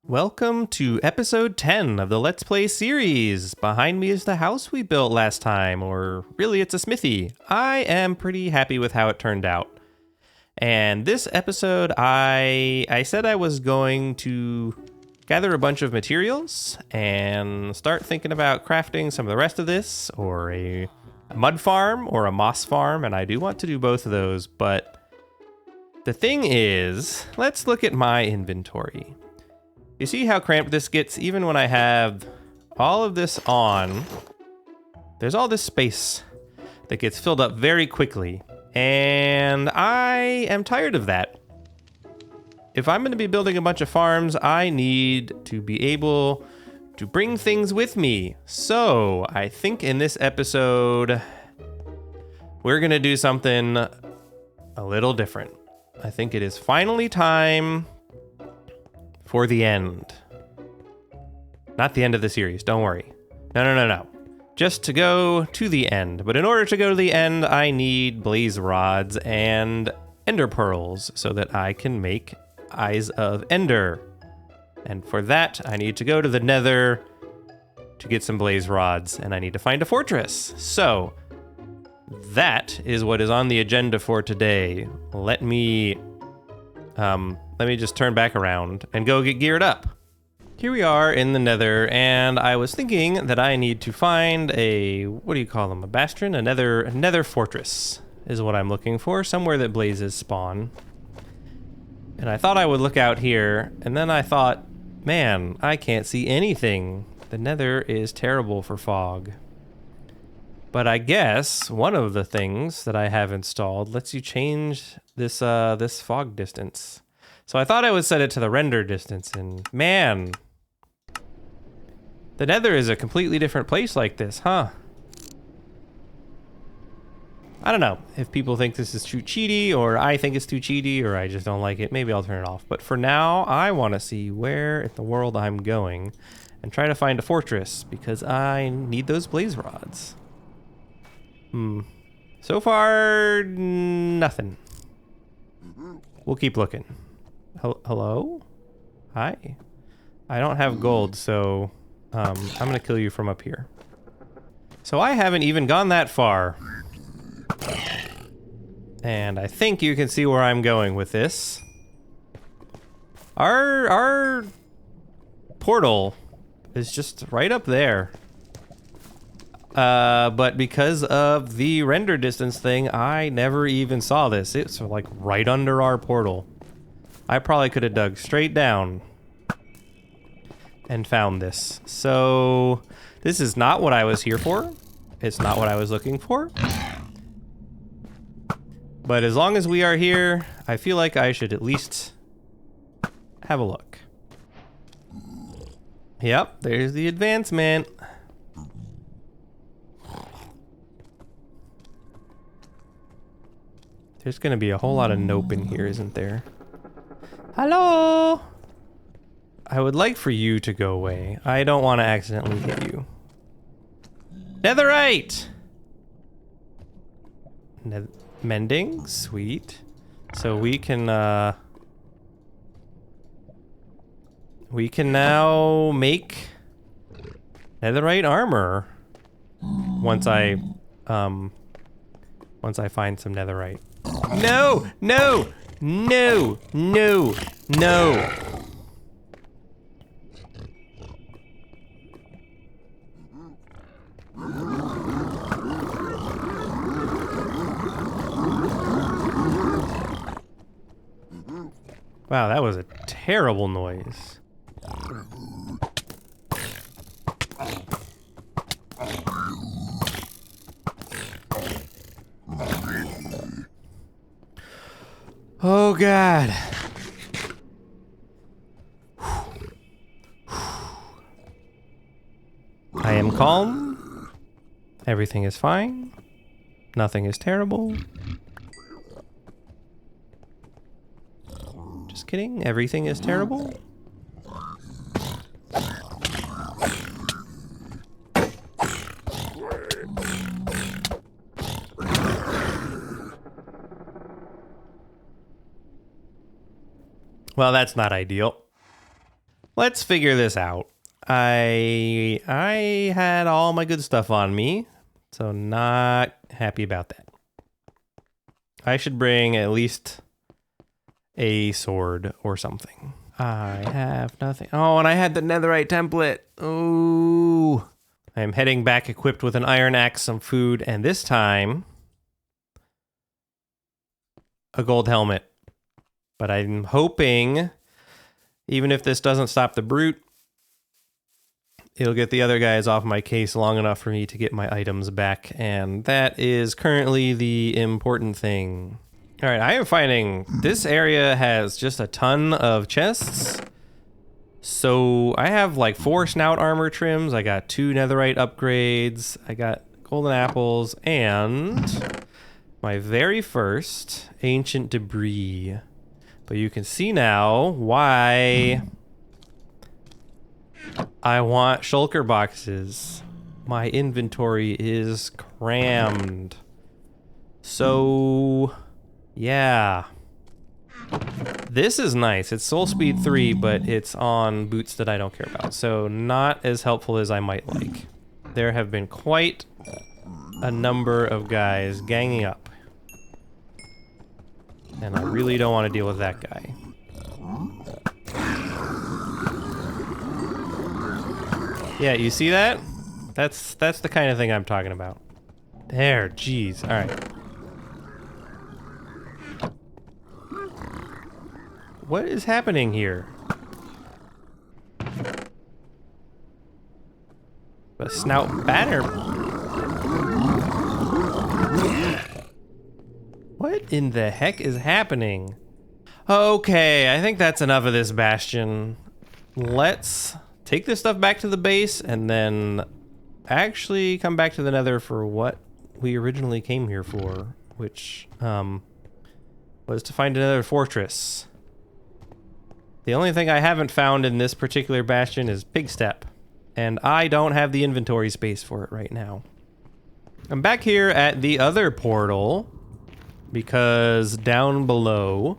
Welcome to episode 10 of the Let's Play series. Behind me is the house we built last time, or really it's a smithy. I am pretty happy with how it turned out. And this episode, I said I was going to gather a bunch of materials and start thinking about crafting some of the rest of this, or a mud farm or a moss farm, and I do want to do both of those, but the thing is, let's look at my inventory. You see how cramped this gets even when I have all of this on? There's all this space that gets filled up very quickly, and I am tired of that. If I'm going to be building a bunch of farms, I need to be able to bring things with me. So I think in this episode, we're going to do something a little different. I think it is finally time for the end. Not the end of the series, don't worry. No. Just to go to the end. But in order to go to the end, I need blaze rods and ender pearls so that I can make Eyes of Ender. And for that, I need to go to the Nether to get some blaze rods, and I need to find a fortress. So that is what is on the agenda for today. Let me just turn back around and go get geared up. Here we are in the Nether, and I was thinking that I need to find a, what do you call them, a bastion? A nether fortress is what I'm looking for, somewhere that blazes spawn. And I thought I would look out here, and then I thought, man, I can't see anything. The Nether is terrible for fog. But I guess one of the things that I have installed lets you change this this fog distance. So I thought I would set it to the render distance, and man, the Nether is a completely different place like this, huh? I don't know if people think this is too cheaty, or I think it's too cheaty, or I just don't like it. Maybe I'll turn it off. But for now, I want to see where in the world I'm going and try to find a fortress because I need those blaze rods. So far, nothing. We'll keep looking. Hello? Hi. I don't have gold, so I'm gonna kill you from up here. So I haven't even gone that far. And I think you can see where I'm going with this. Our portal is just right up there. But because of the render distance thing, I never even saw this. It's like right under our portal. I probably could have dug straight down and found this. So this is not what I was here for. It's not what I was looking for. But as long as we are here, I feel like I should at least have a look. Yep, there's the advancement. There's gonna be a whole lot of nope in here, isn't there? Hello? I would like for you to go away. I don't want to accidentally hit you. Netherite! Mending? Sweet. So we can now make netherite armor once I find some netherite. No! Wow, that was a terrible noise. Oh God. I am calm. Everything is fine. Nothing is terrible. Just kidding. Everything is terrible. Well, that's not ideal. let's figure this out. I had all my good stuff on me, so not happy about that. I should bring at least a sword or something. I have nothing. Oh, and I had the netherite template. Ooh. I am heading back equipped with an iron axe, some food, and this time a gold helmet. But I'm hoping, even if this doesn't stop the brute, it'll get the other guys off my case long enough for me to get my items back, and that is currently the important thing. All right, I am finding this area has just a ton of chests. So I have like 4 snout armor trims. I got 2 netherite upgrades. I got golden apples and my very first ancient debris. But you can see now why I want shulker boxes. My inventory is crammed. So yeah. This is nice. It's soul speed 3, but it's on boots that I don't care about. So not as helpful as I might like. There have been quite a number of guys ganging up. And I really don't want to deal with that guy. Yeah, you see that? That's the kind of thing I'm talking about. There, jeez. All right. What is happening here? A snout banner. What in the heck is happening? Okay, I think that's enough of this bastion. Let's take this stuff back to the base and then actually come back to the nether for what we originally came here for, which was to find another fortress. The only thing I haven't found in this particular bastion is Pig Step, and I don't have the inventory space for it right now. I'm back here at the other portal because down below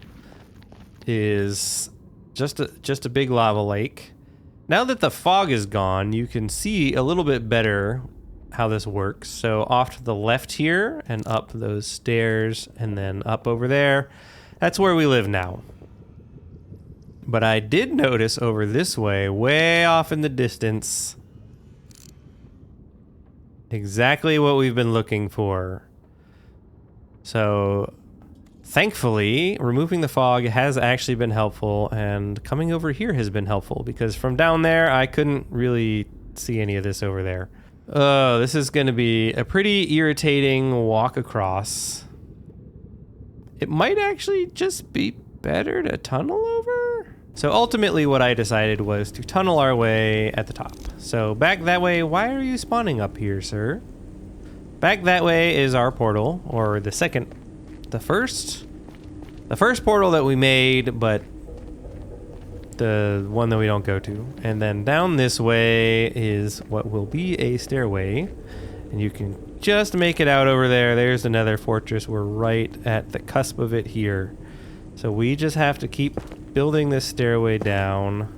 is just a big lava lake. Now that the fog is gone, you can see a little bit better how this works. So off to the left here and up those stairs and then up over there, that's where we live now. But I did notice over this way off in the distance, exactly what we've been looking for. So thankfully, removing the fog has actually been helpful, and coming over here has been helpful because from down there, I couldn't really see any of this over there. Oh, this is going to be a pretty irritating walk across. It might actually just be better to tunnel over. So ultimately what I decided was to tunnel our way at the top. So back that way. Why are you spawning up here, sir? Back that way is our portal, or the first portal that we made, but the one that we don't go to. And then down this way is what will be a stairway, and you can just make it out over there. There's another fortress. We're right at the cusp of it here. So we just have to keep building this stairway down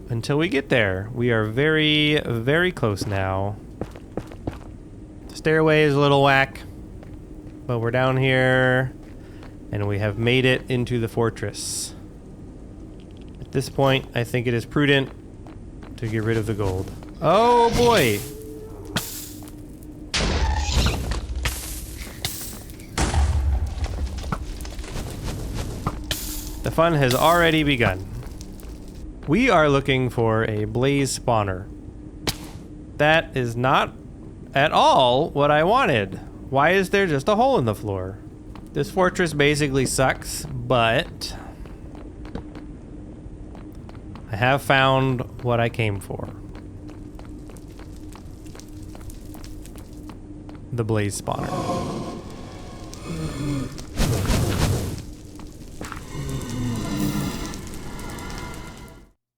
until we get there. We are very, very close now. Stairway is a little whack, but we're down here and we have made it into the fortress. At this point, I think it is prudent to get rid of the gold. Oh boy! The fun has already begun. We are looking for a blaze spawner. That is not at all what I wanted. Why is there just a hole in the floor? This fortress basically sucks, but I have found what I came for. The blaze spawner.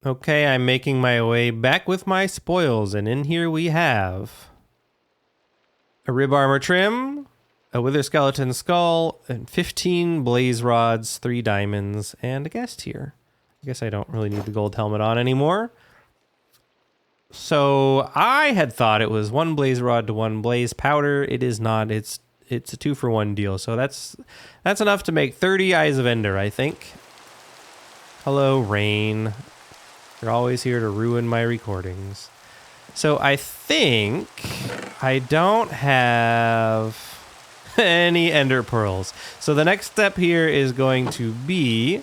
Okay, I'm making my way back with my spoils, and in here we have a rib armor trim, a wither skeleton skull, and 15 blaze rods, 3 diamonds, and a guest here. I guess I don't really need the gold helmet on anymore. So I had thought it was 1 blaze rod to 1 blaze powder. It is not. It's a 2-for-1 deal. So that's enough to make 30 Eyes of Ender, I think. Hello, Rain. You're always here to ruin my recordings. So I think I don't have any ender pearls. So the next step here is going to be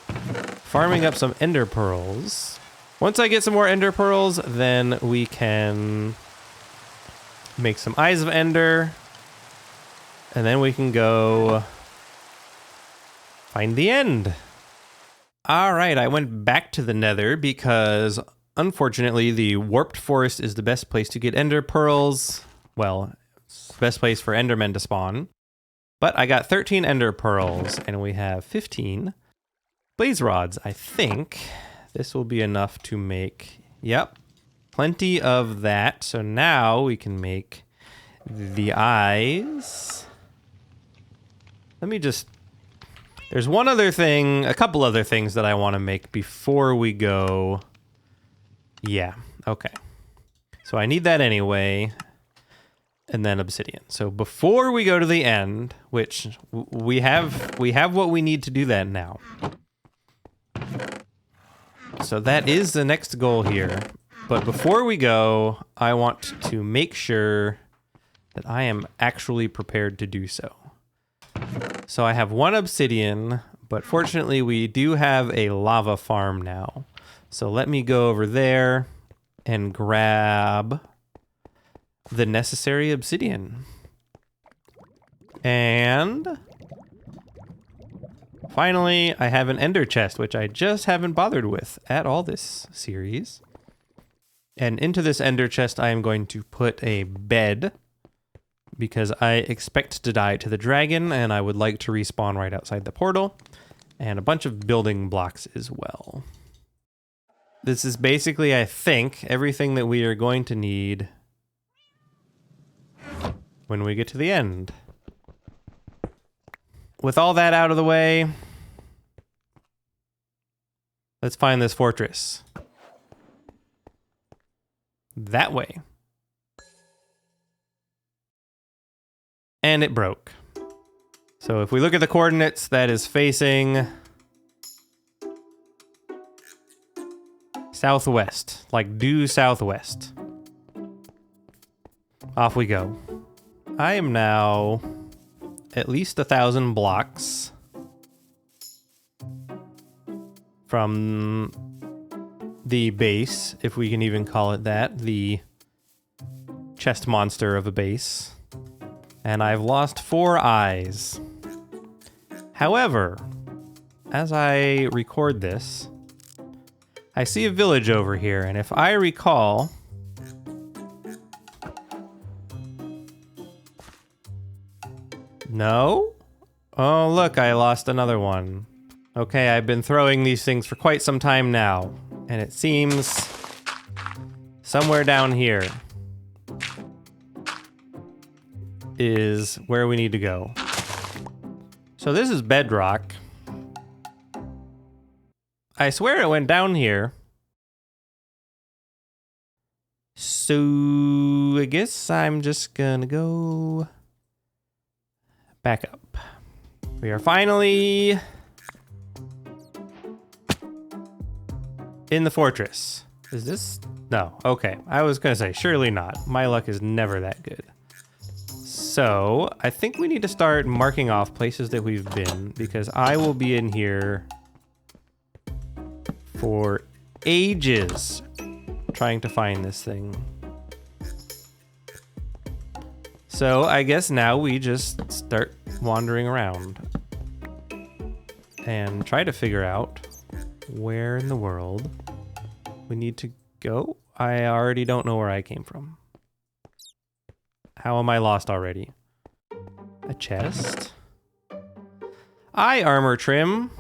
farming up some ender pearls. Once I get some more ender pearls, then we can make some Eyes of Ender. And then we can go find the end. All right, I went back to the Nether because unfortunately the Warped Forest is the best place to get ender pearls. Well, it's the best place for endermen to spawn. But I got 13 ender pearls and we have 15 blaze rods, I think. This will be enough to make, yep, plenty of that. So now we can make the eyes. Let me just, there's one other thing, a couple other things that I want to make before we go. Yeah, okay. So I need that anyway. And then obsidian. So before we go to the end, which we have what we need to do that now. So that is the next goal here. But before we go, I want to make sure that I am actually prepared to do so. So I have 1 obsidian, but fortunately we do have a lava farm now. So let me go over there and grab the necessary obsidian. And finally, I have an ender chest, which I just haven't bothered with at all this series. And into this ender chest, I am going to put a bed because I expect to die to the dragon and I would like to respawn right outside the portal, and a bunch of building blocks as well. This is basically, I think, everything that we are going to need when we get to the end. With all that out of the way, let's find this fortress. That way. And it broke. So if we look at the coordinates, that is facing southwest, like due southwest. Off we go. I am now at least 1,000 blocks from the base, if we can even call it that, the chest monster of a base. And I've lost 4 eyes. However, as I record this, I see a village over here, and if I recall, no? Oh, look, I lost another one. Okay, I've been throwing these things for quite some time now, and it seems somewhere down here is where we need to go. So this is bedrock. I swear it went down here. So I guess I'm just gonna go back up. We are finally in the fortress. Is this? No. Okay. I was gonna say, surely not. My luck is never that good. So I think we need to start marking off places that we've been, because I will be in here for ages trying to find this thing. So I guess now we just start wandering around and try to figure out where in the world we need to go. I already don't know where I came from. How am I lost already? A chest? Eye armor trim.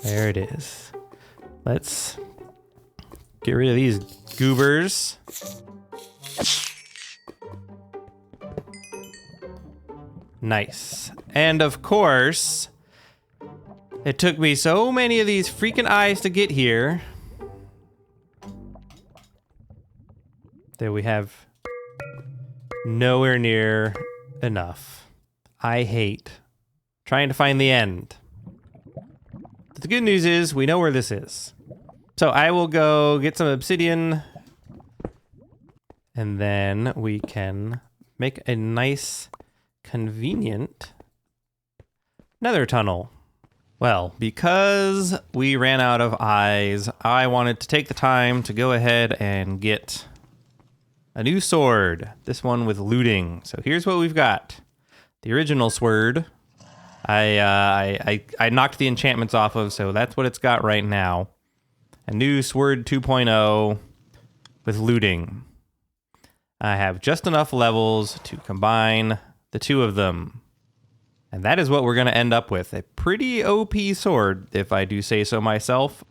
There it is. Let's get rid of these goobers. Nice. And of course, it took me so many of these freaking eyes to get here that we have nowhere near enough. I hate trying to find the end. But the good news is we know where this is. So I will go get some obsidian, and then we can make a nice, convenient nether tunnel. Well, because we ran out of eyes, I wanted to take the time to go ahead and get a new sword. This one with looting. So here's what we've got. The original sword, I knocked the enchantments off of, so that's what it's got right now. A new sword 2.0 with looting. I have just enough levels to combine the two of them. And that is what we're going to end up with. A pretty OP sword, if I do say so myself.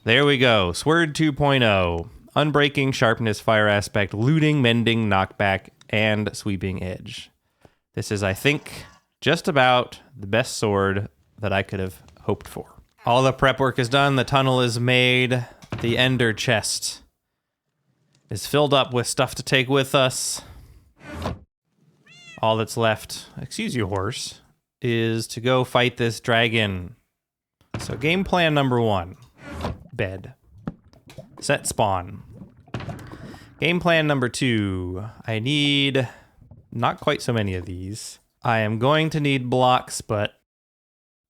There we go. Sword 2.0. Unbreaking, sharpness, fire aspect, looting, mending, knockback, and sweeping edge. This is, I think, just about the best sword that I could have hoped for. All the prep work is done. The tunnel is made. The ender chest is filled up with stuff to take with us. All that's left, excuse you, horse, is to go fight this dragon. So game plan number 1, bed. Set spawn. Game plan number 2, I need not quite so many of these. I am going to need blocks, but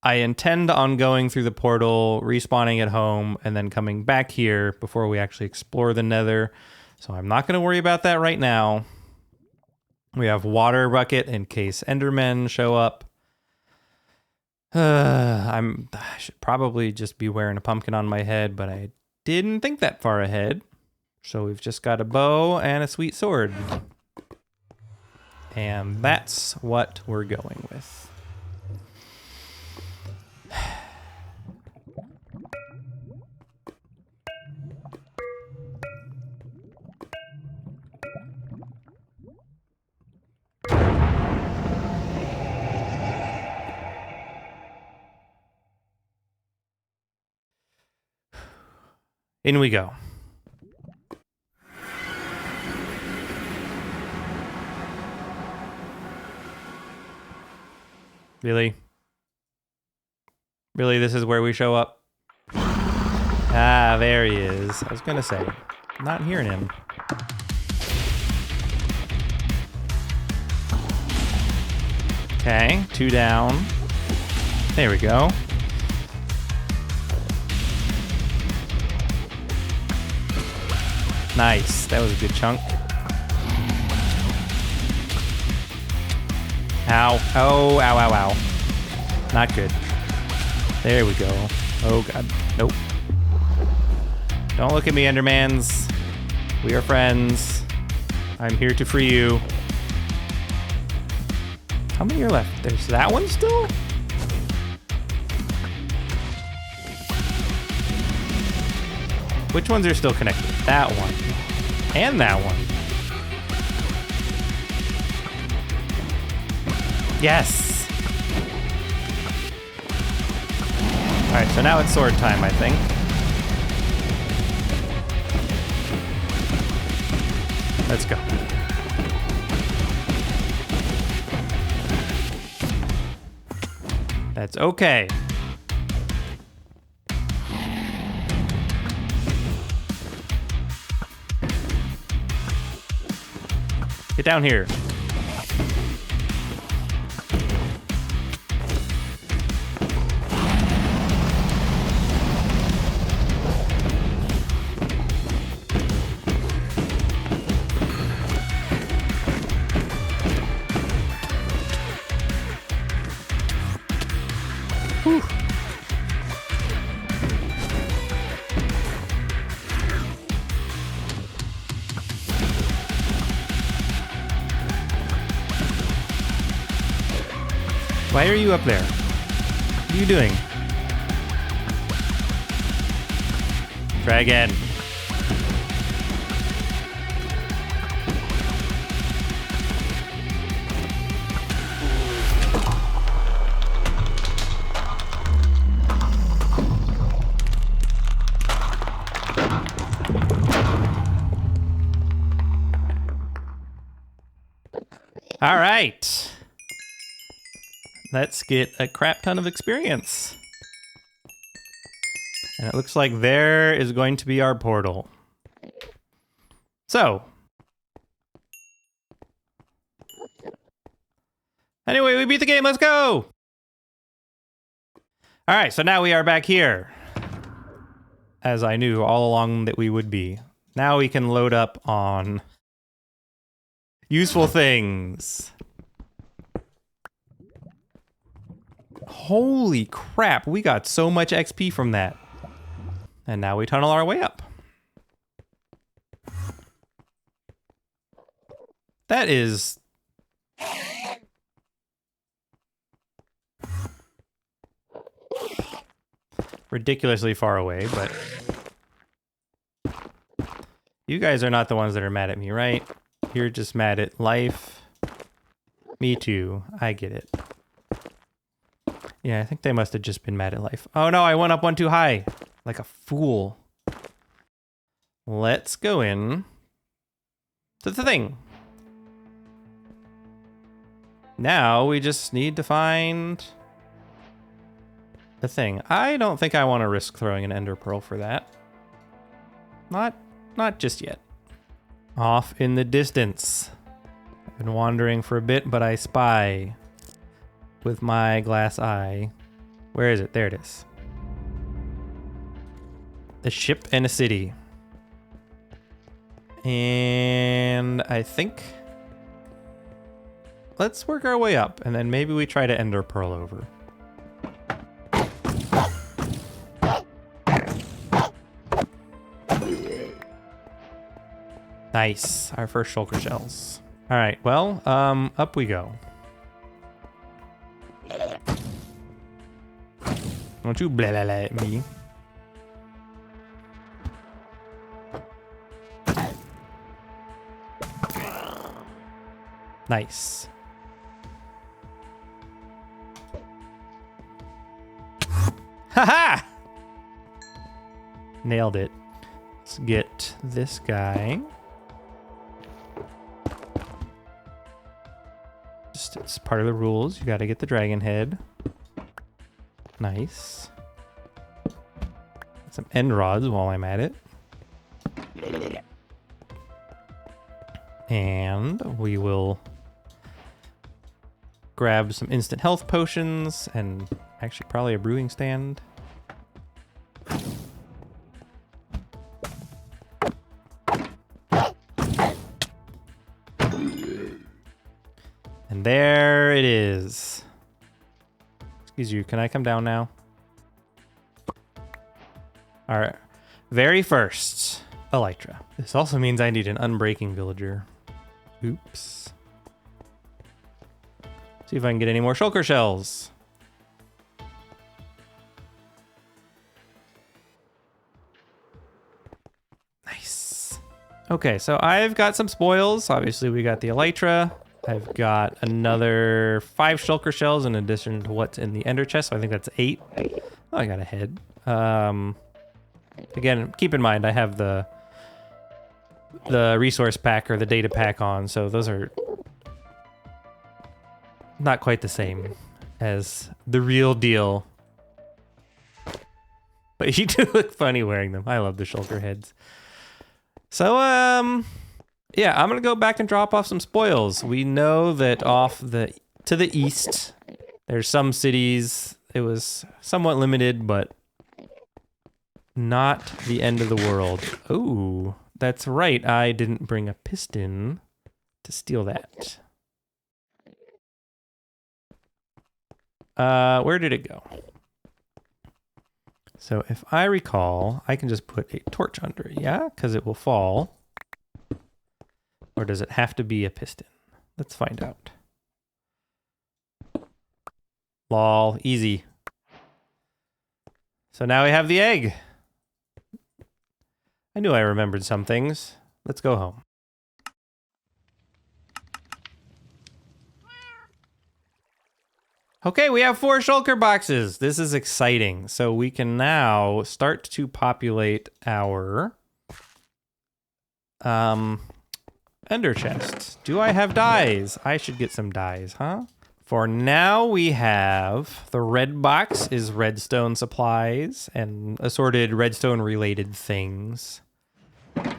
I intend on going through the portal, respawning at home, and then coming back here before we actually explore the nether. So I'm not going to worry about that right now. We have water bucket in case endermen show up. I should probably just be wearing a pumpkin on my head, but I didn't think that far ahead. So we've just got a bow and a sweet sword. And that's what we're going with. In we go. Really? Really, this is where we show up? Ah, there he is. I was gonna say, I'm not hearing him. Okay, 2 down. There we go. Nice, that was a good chunk. Ow, oh, ow, ow, ow. Not good. There we go. Oh god, nope. Don't look at me, Endermans. We are friends. I'm here to free you. How many are left? There's that one still? Which ones are still connected? That one. And that one. Yes! Alright, so now it's sword time, I think. Let's go. That's okay. Get down here. Whew. Why are you up there? What are you doing? Dragon. All right. Let's get a crap ton of experience. And it looks like there is going to be our portal. So. Anyway, we beat the game. Let's go. All right, so now we are back here. As I knew all along that we would be. Now we can load up on useful things. Holy crap, we got so much XP from that. And now we tunnel our way up. That is... ridiculously far away, but... you guys are not the ones that are mad at me, right? You're just mad at life. Me too. I get it. Yeah, I think they must have just been mad at life. Oh no, I went up one too high. Like a fool. Let's go in to the thing. Now we just need to find the thing. I don't think I want to risk throwing an ender pearl for that. Not just yet. Off in the distance. I've been wandering for a bit, but I spy with my glass eye. Where is it? There it is. A ship and a city. And I think... let's work our way up, and then maybe we try to ender pearl over. Nice, our first shulker shells. All right, well, up we go. Don't you blah blah blah at me. Nice. Haha! Nailed it. Let's get this guy. Just, it's part of the rules. You gotta get the dragon head. Nice. Get some end rods while I'm at it. And we will grab some instant health potions and actually probably a brewing stand. And there it is. Excuse you, can I come down now? All right, very first, elytra. This also means I need an unbreaking villager. Oops. See if I can get any more shulker shells. Nice. Okay, so I've got some spoils. Obviously, we got the elytra. I've got another 5 shulker shells in addition to what's in the ender chest. So I think that's 8. Oh, I got a head. Again, keep in mind I have the resource pack or the data pack on, so those are not quite the same as the real deal. But you do look funny wearing them. I love the shulker heads. So, yeah, I'm gonna go back and drop off some spoils. We know that to the east, there's some cities. It was somewhat limited, but not the end of the world. Oh, that's right. I didn't bring a piston to steal that. Where did it go? So if I recall, I can just put a torch under it, yeah? Because it will fall. Or does it have to be a piston? Let's find out. Lol, easy. So now we have the egg. I knew I remembered some things. Let's go home. Okay, we have 4 shulker boxes. This is exciting. So we can now start to populate our ender chest. Do I have dyes? I should get some dyes, huh? For now, we have the red box is redstone supplies and assorted redstone related things.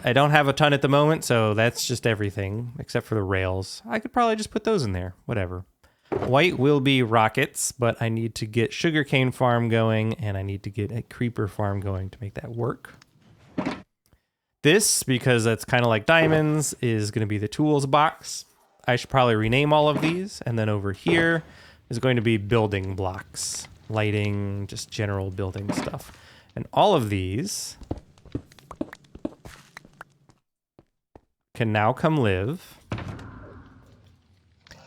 I don't have a ton at the moment, so that's just everything except for the rails. I could probably just put those in there, whatever. White will be rockets, but I need to get sugarcane farm going and I need to get a creeper farm going to make that work. This, because that's kind of like diamonds, is going to be the tools box. I should probably rename all of these. And then over here is going to be building blocks, lighting, just general building stuff. And all of these can now come live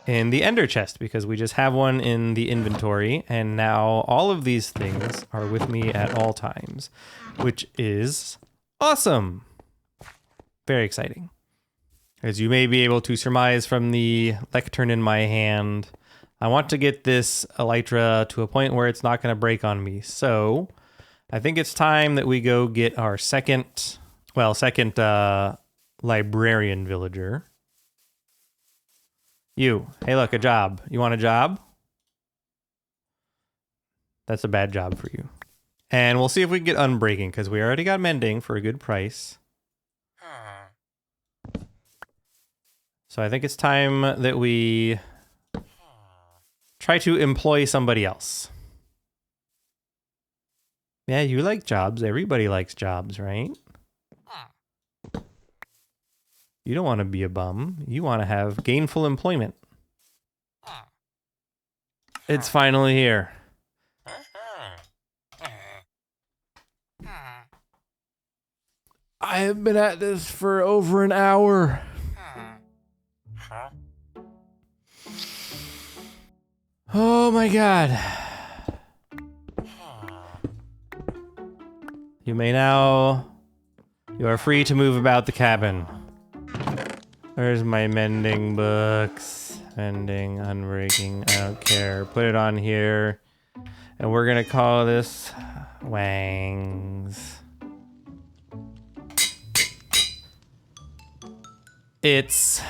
in the ender chest because we just have one in the inventory. And now all of these things are with me at all times, which is awesome. Very exciting. As you may be able to surmise from the lectern in my hand, I want to get this elytra to a point where it's not going to break on me. So I think it's time that we go get our second librarian villager. You. Hey, look, a job. You want a job? That's a bad job for you. And we'll see if we can get unbreaking because we already got mending for a good price. So I think it's time that we try to employ somebody else. Yeah, you like jobs. Everybody likes jobs, right? You don't want to be a bum. You want to have gainful employment. It's finally here. I have been at this for over an hour. Oh my god. You are free to move about the cabin. Where's my mending books? Mending, unbreaking, I don't care. Put it on here. And we're gonna call this Wangs. It's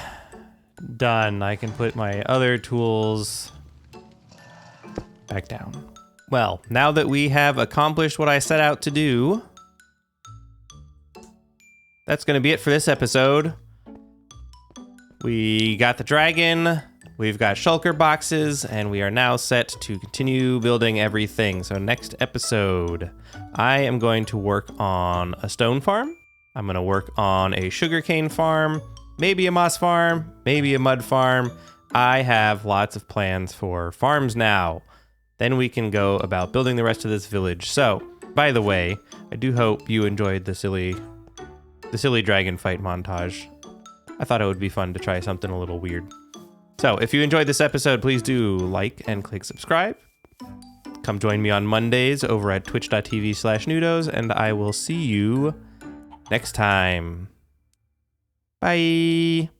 done. I can put my other tools back down. Well, now that we have accomplished what I set out to do, that's going to be it for this episode. We got the dragon, we've got shulker boxes, and we are now set to continue building everything. So next episode, I am going to work on a stone farm. I'm going to work on a sugarcane farm, maybe a moss farm, maybe a mud farm. I have lots of plans for farms now. Then we can go about building the rest of this village. So, by the way, I do hope you enjoyed the silly dragon fight montage. I thought it would be fun to try something a little weird. So, if you enjoyed this episode, please do like and click subscribe. Come join me on Mondays over at twitch.tv/Nudos, and I will see you next time. Bye.